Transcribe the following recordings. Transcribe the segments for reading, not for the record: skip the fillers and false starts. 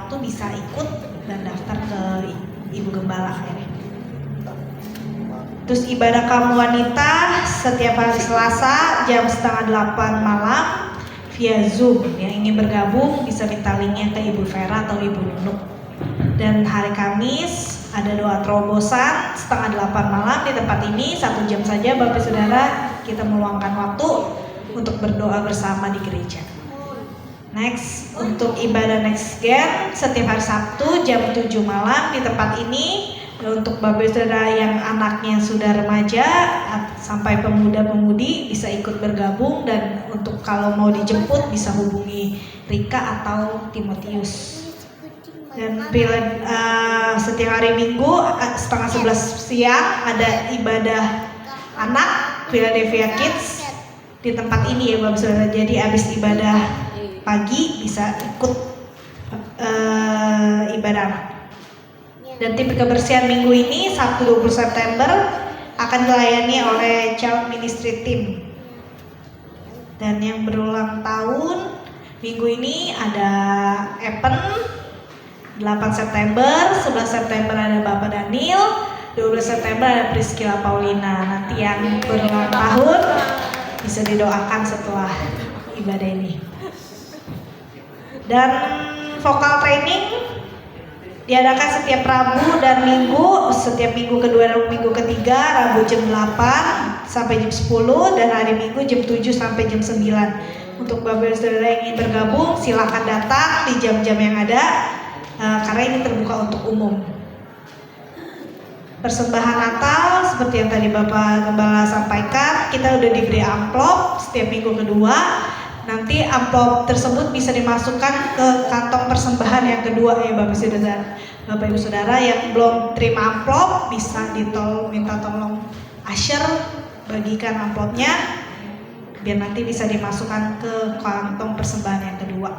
waktu bisa ikut dan daftar ke Ibu Gembala ya. Terus ibadah kaum wanita setiap hari Selasa jam 7:30 malam via Zoom. Yang ingin bergabung bisa minta linknya ke Ibu Vera atau Ibu Nunuk. Dan hari Kamis ada doa terobosan 7:30 malam di tempat ini, 1 jam saja Bapak Saudara kita meluangkan waktu untuk berdoa bersama di gereja. Next, untuk ibadah next gen setiap hari Sabtu jam 7 malam di tempat ini. Untuk Bapak Saudara yang anaknya sudah remaja sampai pemuda-pemudi bisa ikut bergabung, dan untuk kalau mau dijemput bisa hubungi Rika atau Timotius. Dan setiap hari Minggu 10:30 siang ada ibadah anak Philadelphia Kids di tempat ini ya Bapak Saudara. Jadi habis ibadah pagi bisa ikut ibadah anak. Dan tim kebersihan minggu ini Sabtu 20 September akan dilayani oleh Child Ministry Team. Dan yang berulang tahun minggu ini ada Epen 8 September, 11 September ada Bapak Daniel, 12 September ada Priscilla Paulina. Nanti yang berulang tahun bisa didoakan setelah ibadah ini. Dan vokal training diadakan setiap Rabu dan Minggu, setiap minggu kedua dan minggu ketiga, Rabu jam 8 sampai jam 10 dan hari Minggu jam 7 sampai jam 9. Untuk Bapak Saudara yang ingin bergabung silakan datang di jam-jam yang ada, karena ini terbuka untuk umum. Persembahan Natal seperti yang tadi Bapak Gembala sampaikan, kita udah diberi amplop setiap minggu kedua. Nanti amplop tersebut bisa dimasukkan ke kantong persembahan yang kedua ya Bapak Ibu Saudara yang belum terima amplop bisa minta tolong usher bagikan amplopnya biar nanti bisa dimasukkan ke kantong persembahan yang kedua.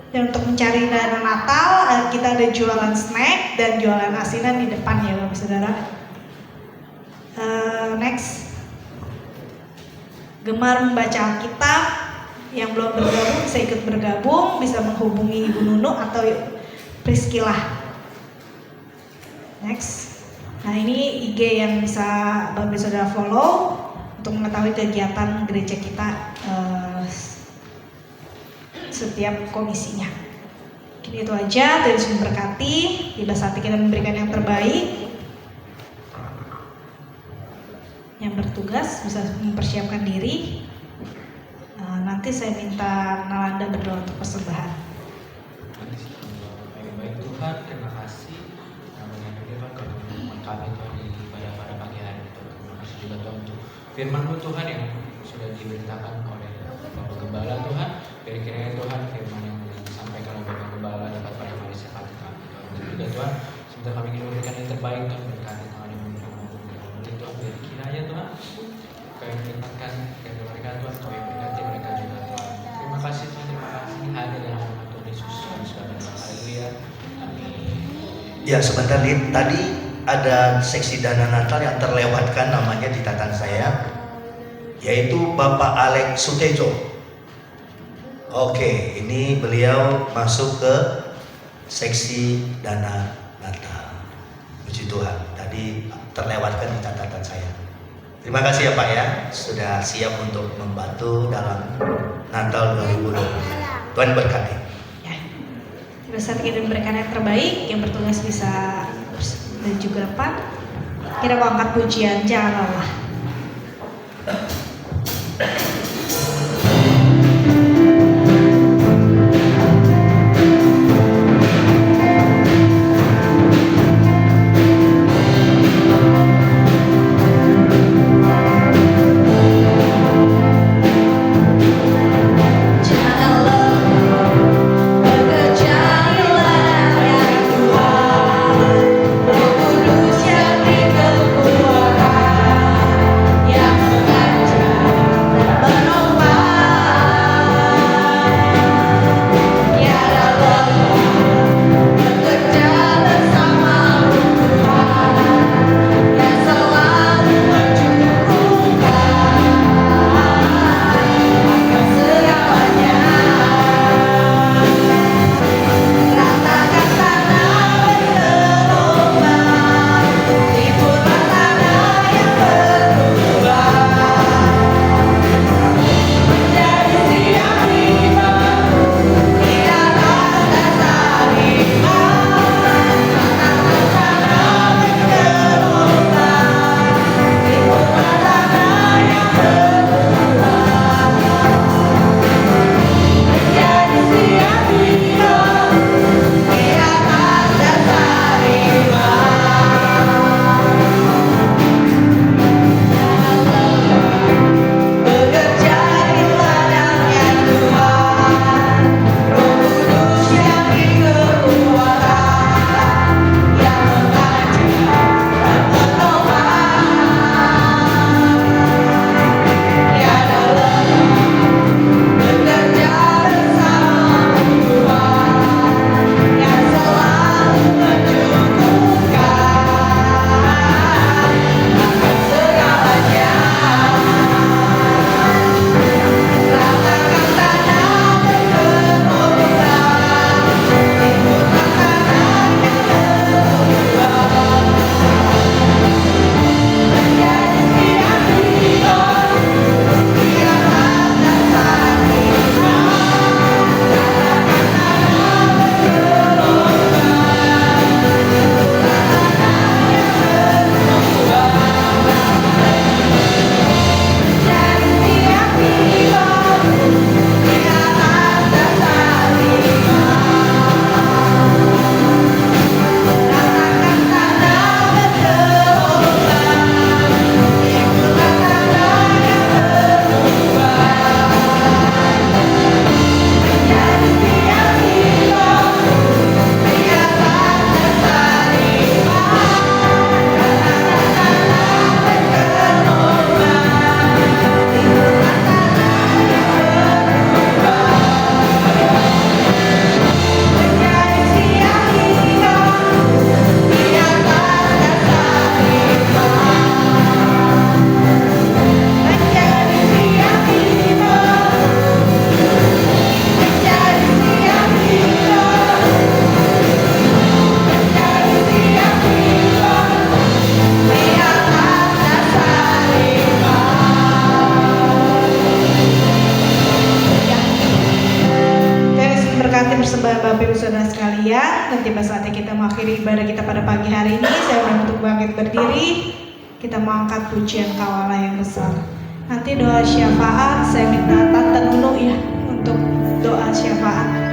Dan untuk mencari dana Natal kita ada jualan snack dan jualan asinan di depan ya Bapak Saudara. Next, gemar membaca Alkitab. Yang belum bergabung bisa ikut bergabung, bisa menghubungi Ibu Nunu atau Priscilla. Next, nah ini IG yang bisa Bapak Saudara follow untuk mengetahui kegiatan gereja kita setiap komisinya. Mungkin itu aja, Tuhan Yesus memberkati. Tiba saatnya kita memberikan yang terbaik. Yang bertugas bisa mempersiapkan diri. Nanti saya minta Nalanda berdoa untuk persembahan. Baik Tuhan, terima kasih. Namanya Tuhan kalau kami Tuhan di ibadah pada pagi hari itu. Terima kasih juga Tuhan untuk firman-Mu Tuhan yang sudah diberitakan oleh Bapak Gembala Tuhan. Biar kiranya Tuhan firman yang disampaikan oleh Bapak Gembala dapat pada hari sekali kami Tuhan. Dan juga Tuhan, sebentar kami ingin memberikan yang terbaik Tuhan, berkati Tuhan yang menolong Tuhan. Biar kiranya Tuhan Kau yang firmankan kepada mereka Tuhan, Kau yang berkati mereka juga Tuhan. Terima kasih Tuhan, terima kasih. Hanya dalam nama Tuhan Yesus Kristus. Haleluya. Amin. Ya sebentar nih, tadi ada seksi dana Natal yang terlewatkan namanya di catatan saya, yaitu Bapak Alex Sutejo. Oke, ini beliau masuk ke seksi dana Natal. Puji Tuhan, tadi terlewatkan di catatan saya. Terima kasih ya Pak ya, sudah siap untuk membantu dalam Natal 2020. Tuhan berkati. Ya, pada saat kita memberikan yang terbaik, yang bertugas bisa dan juga depan. Kita mau angkat pujian, jangan lelah. Kudus yang dikekuatan Bapak Ibu Saudara sekalian, dan tiba saatnya kita mengakhiri ibadah kita pada pagi hari ini. Saya undang untuk bangkit berdiri. Kita mau angkat pujian Kau Allah yang besar. Nanti doa syafaat saya minta Tante Nunu ya untuk doa syafaat.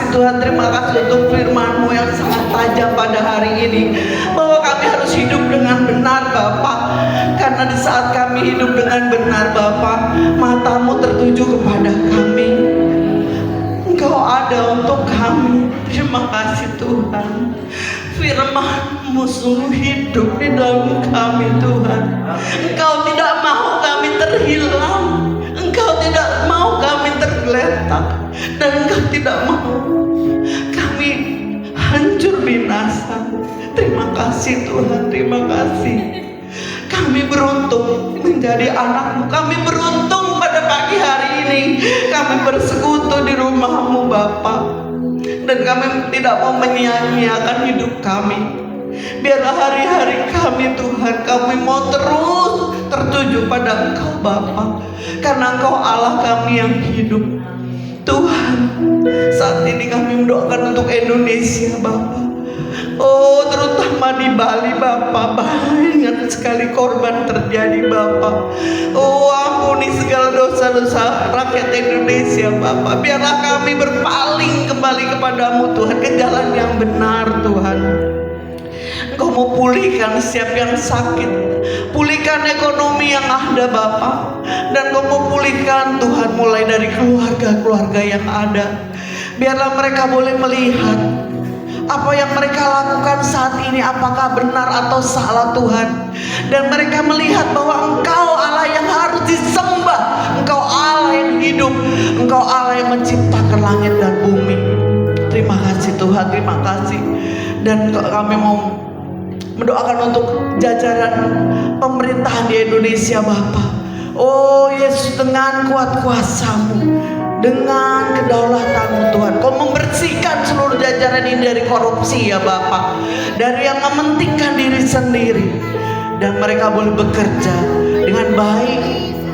Tuhan, terima kasih untuk firman-Mu yang sangat tajam pada hari ini, bahwa kami harus hidup dengan benar Bapa. Karena di saat kami hidup dengan benar Bapa, mata-Mu tertuju kepada kami. Engkau ada untuk kami. Terima kasih Tuhan. Firman-Mu sungguh hidup di dalam kami Tuhan. Engkau tidak mau kami terhilang. Engkau tidak mau kami tergeletak. Dan Engkau tidak mau kami hancur binasa. Terima kasih Tuhan, terima kasih. Kami beruntung menjadi anak-Mu. Kami beruntung pada pagi hari ini kami bersekutu di rumah-Mu Bapa. Dan kami tidak mau menyia-nyiakan hidup kami. Biarlah hari-hari kami Tuhan, kami mau terus tertuju pada Engkau Bapa. Karena Engkau Allah kami yang hidup. Tuhan, saat ini kami mendoakan untuk Indonesia Bapa. Oh, terutama di Bali Bapa, banyak sekali korban terjadi Bapa. Oh, ampuni segala dosa-dosa rakyat Indonesia Bapa. Biarlah kami berpaling kembali kepadamu Tuhan, ke jalan yang benar Tuhan. Engkau mau pulihkan setiap yang sakit, pulihkan ekonomi yang ada Bapa, dan Engkau mau pulihkan Tuhan mulai dari keluarga-keluarga yang ada. Biarlah mereka boleh melihat apa yang mereka lakukan saat ini apakah benar atau salah Tuhan. Dan mereka melihat bahwa Engkau Allah yang harus disembah, Engkau Allah yang hidup, Engkau Allah yang menciptakan langit dan bumi. Terima kasih Tuhan, terima kasih. Dan kami mau mendoakan untuk jajaran pemerintahan di Indonesia Bapa. Oh Yesus, dengan kuat kuasa-Mu, dengan kedaulatan-Mu Tuhan, Kau membersihkan seluruh jajaran ini dari korupsi ya Bapa, dari yang mementingkan diri sendiri. Dan mereka boleh bekerja dengan baik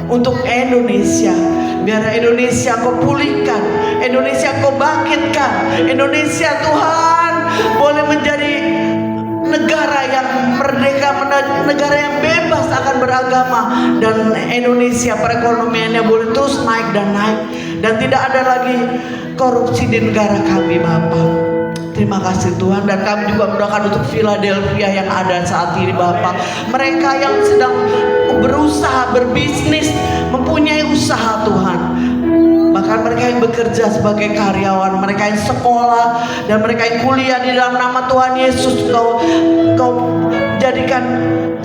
untuk Indonesia. Biar Indonesia Kau pulihkan, Indonesia Kau bangkitkan, Indonesia Tuhan boleh menjadi negara yang merdeka, negara yang bebas akan beragama. Dan Indonesia perekonomiannya boleh terus naik dan naik, dan tidak ada lagi korupsi di negara kami Bapa. Terima kasih Tuhan. Dan kami juga mendoakan untuk Philadelphia yang ada saat ini Bapa. Mereka yang sedang berusaha, berbisnis, mempunyai usaha Tuhan, bahkan mereka yang bekerja sebagai karyawan, mereka yang sekolah, dan mereka yang kuliah di dalam nama Tuhan Yesus, Kau jadikan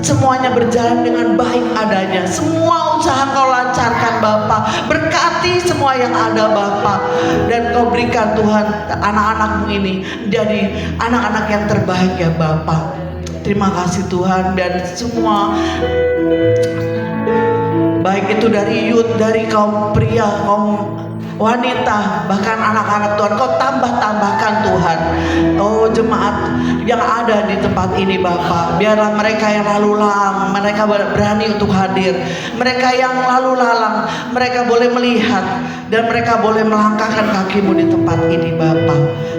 semuanya berjalan dengan baik adanya. Semua usaha Kau lancarkan Bapa. Berkati semua yang ada Bapa. Dan Kau berikan Tuhan anak-anak-Mu ini jadi anak-anak yang terbaik ya Bapa. Terima kasih Tuhan. Dan semua, baik itu dari youth, dari kaum pria, kaum wanita, bahkan anak-anak Tuhan, Kau tambahkan Tuhan. Oh jemaat yang ada di tempat ini Bapa, biarlah mereka yang lalu lalang, mereka berani untuk hadir. Mereka yang lalu lalang, mereka boleh melihat dan mereka boleh melangkahkan kakimu di tempat ini Bapa.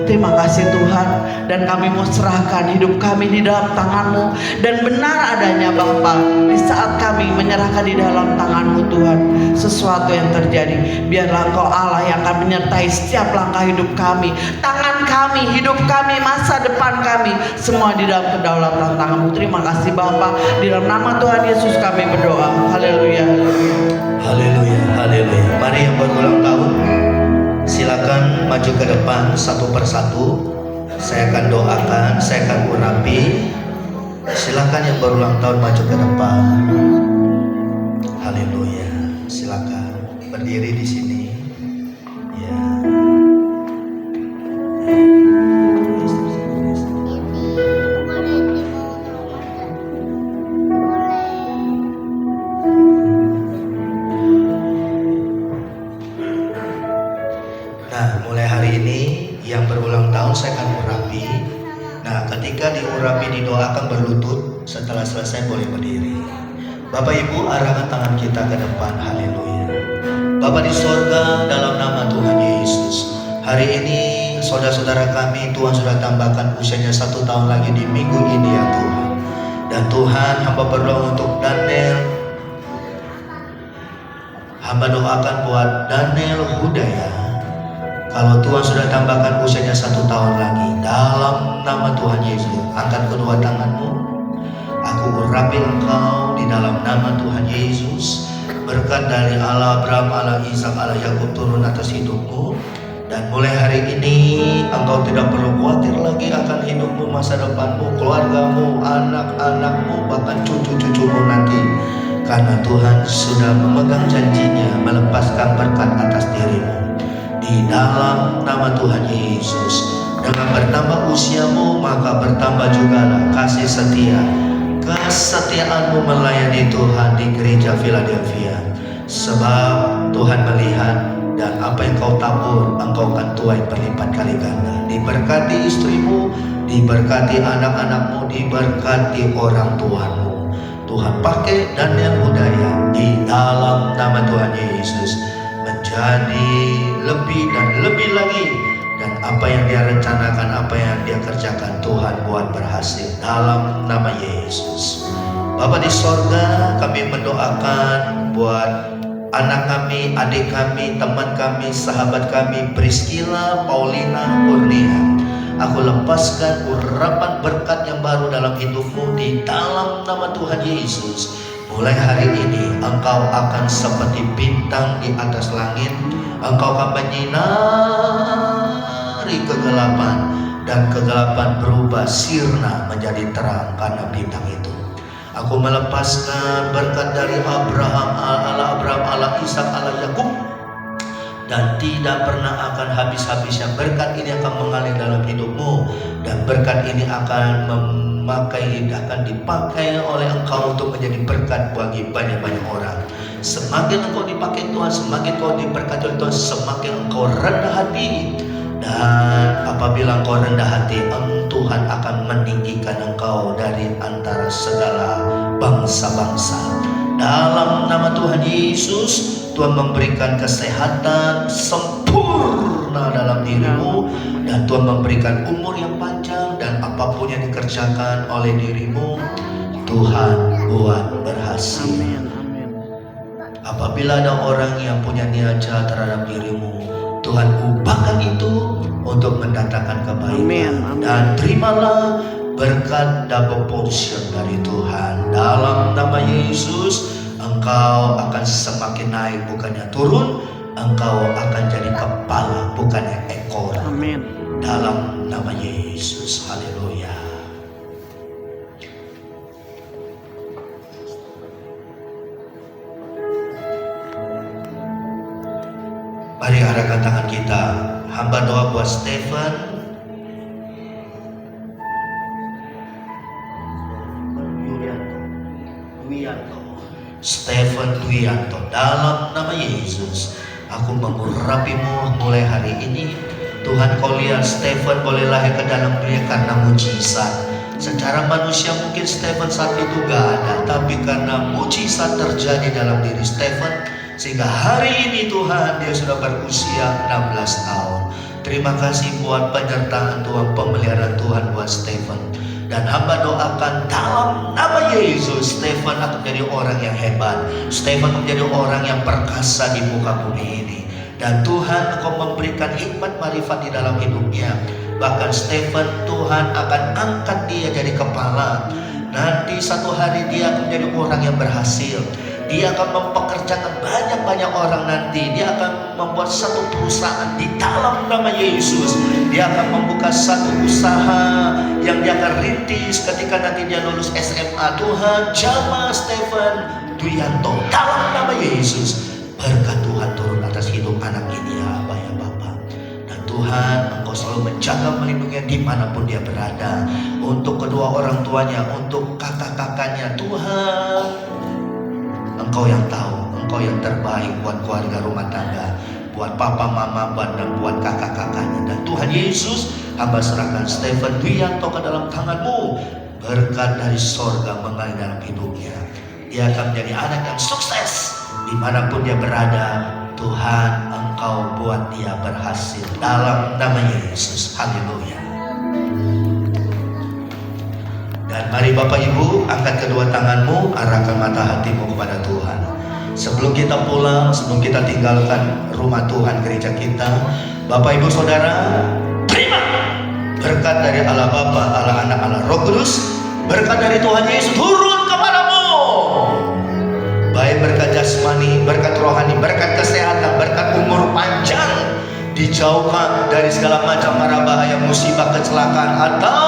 Terima kasih Tuhan. Dan kami mau serahkan hidup kami di dalam tangan-Mu. Dan benar adanya Bapa, di saat kami menyerahkan di dalam tangan-Mu Tuhan, sesuatu yang terjadi, biarlah Engkau Allah yang akan menyertai setiap langkah hidup kami. Tangan kami, hidup kami, masa depan kami, semua di dalam kedaulatan tangan-Mu. Terima kasih Bapa. Di dalam nama Tuhan Yesus kami berdoa. Haleluya, haleluya. Haleluya, haleluya. Mari yang berulang tahun, silakan maju ke depan satu persatu. Saya akan doakan, saya akan urapi. Silakan yang berulang tahun maju ke depan. Haleluya. Silakan berdiri di sini. Ya. Nah, mulai hari ini yang berulang tahun saya akan urapi. Nah, ketika diurapi didoakan berlutut, setelah selesai boleh berdiri. Bapak Ibu, arahkan tangan kita ke depan. Haleluya. Bapa di sorga, dalam nama Tuhan Yesus, hari ini saudara-saudara kami Tuhan sudah tambahkan usianya 1 tahun lagi di minggu ini ya Tuhan. Dan Tuhan, hamba berdoa untuk Daniel. Hamba doakan buat Daniel Hudaya. Kalau Tuhan sudah tambahkan usianya 1 tahun lagi, dalam nama Tuhan Yesus, angkat kedua tanganmu. Aku urapi engkau di dalam nama Tuhan Yesus. Berkat dari Allah Abraham, Allah Ishak, Allah Yakub turun atas hidupmu. Dan mulai hari ini engkau tidak perlu khawatir lagi akan hidupmu, masa depanmu, keluargamu, anak-anakmu, bahkan cucu-cucumu nanti. Karena Tuhan sudah memegang janjinya melepaskan berkat atas dirimu. Di dalam nama Tuhan Yesus, dengan bertambah usiamu maka bertambah jugalah kasih setia, kesetiaanmu melayani Tuhan di gereja Philadelphia. Sebab Tuhan melihat dan apa yang kau tabur engkau akan tuai berlipat kali ganda. Diberkati istrimu, diberkati anak-anakmu, diberkati orang tuamu. Tuhan pakai Daniel Hudaya di dalam nama Tuhan Yesus menjadi lebih dan lebih lagi. Dan apa yang dia rencanakan, apa yang dia kerjakan, Tuhan buat berhasil dalam nama Yesus. Bapa di sorga, kami mendoakan buat anak kami, adik kami, teman kami, sahabat kami, Priscilla, Paulina, Kurnia. Aku lepaskan urapan berkat yang baru dalam hidupmu di dalam nama Tuhan Yesus. Mulai hari ini engkau akan seperti bintang di atas langit. Engkau akan menyinari kegelapan, dan kegelapan berubah sirna menjadi terang karena bintang itu. Aku melepaskan berkat dari Abraham, Allah Ishak, Allah Yakub, dan tidak pernah akan habis-habisnya. Berkat ini akan mengalir dalam hidupmu, dan berkat ini akan dipakai oleh engkau untuk menjadi berkat bagi banyak-banyak orang. Semakin engkau dipakai Tuhan, semakin engkau diberkati oleh Tuhan, semakin engkau rendah hati. Dan apabila engkau rendah hati, Tuhan akan meninggikan engkau dari antara segala bangsa-bangsa. Dalam nama Tuhan Yesus, Tuhan memberikan kesehatan sempurna dalam dirimu, dan Tuhan memberikan umur yang panjang, dan apapun yang dikerjakan oleh dirimu, Tuhan buat berhasil. Apabila ada orang yang punya niat jahat terhadap dirimu, Tuhan ubahkan itu untuk mendatangkan kebaikan. Dan terimalah berkat double portion dari Tuhan. Dalam nama Yesus, engkau akan semakin naik bukannya turun. Engkau akan jadi kepala bukannya ekor. Amin. Dalam nama Yesus. Haleluya. Hamba doa buat Stephen. Stephen Duyanto, dalam nama Yesus aku mengurapimu mulai hari ini. Tuhan, kau lihat Stephen boleh lahir ke dalam dunia karena mujizat. Secara manusia mungkin Stephen saat itu gak ada, tapi karena mujizat terjadi dalam diri Stephen, sehingga hari ini Tuhan dia sudah berusia 16 tahun. Terima kasih buat penyertaan Tuhan, pemeliharaan Tuhan buat Stephen. Dan hamba doakan dalam nama Yesus, Stephen akan menjadi orang yang hebat. Stephen menjadi orang yang perkasa di muka bumi ini. Dan Tuhan akan memberikan hikmat marifat di dalam hidupnya. Bahkan Stephen, Tuhan akan angkat dia jadi kepala. Nanti satu hari dia akan menjadi orang yang berhasil. Dia akan mempekerjakan banyak-banyak orang nanti. Dia akan membuat satu perusahaan di dalam nama Yesus. Dia akan membuka satu usaha yang dia akan rintis ketika nanti dia lulus SMA. Tuhan, jamah Stephen Duyanto dalam nama Yesus. Berkat Tuhan turun atas hidup anak ini ya Abah ya Bapak. Dan Tuhan, Engkau selalu menjaga melindungi dimanapun dia berada. Untuk kedua orang tuanya, untuk kakak-kakaknya, Tuhan, Engkau yang tahu, Engkau yang terbaik buat keluarga rumah tangga, buat papa mama dan buat kakak-kakaknya. Dan Tuhan Yesus, hamba serahkan Stephen Duyanto ke dalam tangan-Mu. Berkat dari sorga mengalir dalam hidupnya. Dia akan menjadi anak yang sukses dimanapun dia berada. Tuhan, Engkau buat dia berhasil dalam nama Yesus. Haleluya. Dan mari Bapak Ibu, angkat kedua tanganmu, arahkan mata hatimu kepada Tuhan. Sebelum kita pulang, sebelum kita tinggalkan rumah Tuhan, gereja kita, Bapak Ibu Saudara, terima berkat dari Allah Bapa, Allah Anak, Allah Roh Kudus. Berkat dari Tuhan Yesus turun kepadamu. Baik berkat jasmani, berkat rohani, berkat kesehatan, berkat umur panjang, dijauhkan dari segala macam mara bahaya, musibah, kecelakaan, atau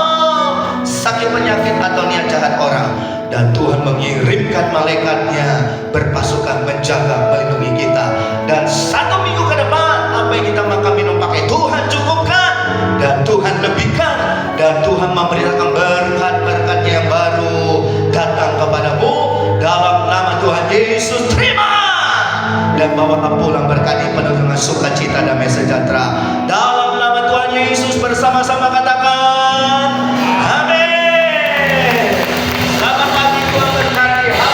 sakit penyakit atau niat jahat orang. Dan Tuhan mengirimkan malaikatnya berpasukan menjaga, melindungi kita. Dan 1 minggu ke depan, apa yang kita makan minum pakai, Tuhan cukupkan dan Tuhan lebihkan. Dan Tuhan memberikan berkat-berkatnya yang baru datang kepadamu dalam nama Tuhan Yesus. Terima dan bawa pulang berkat ini penuh dengan sukacita, damai sejahtera.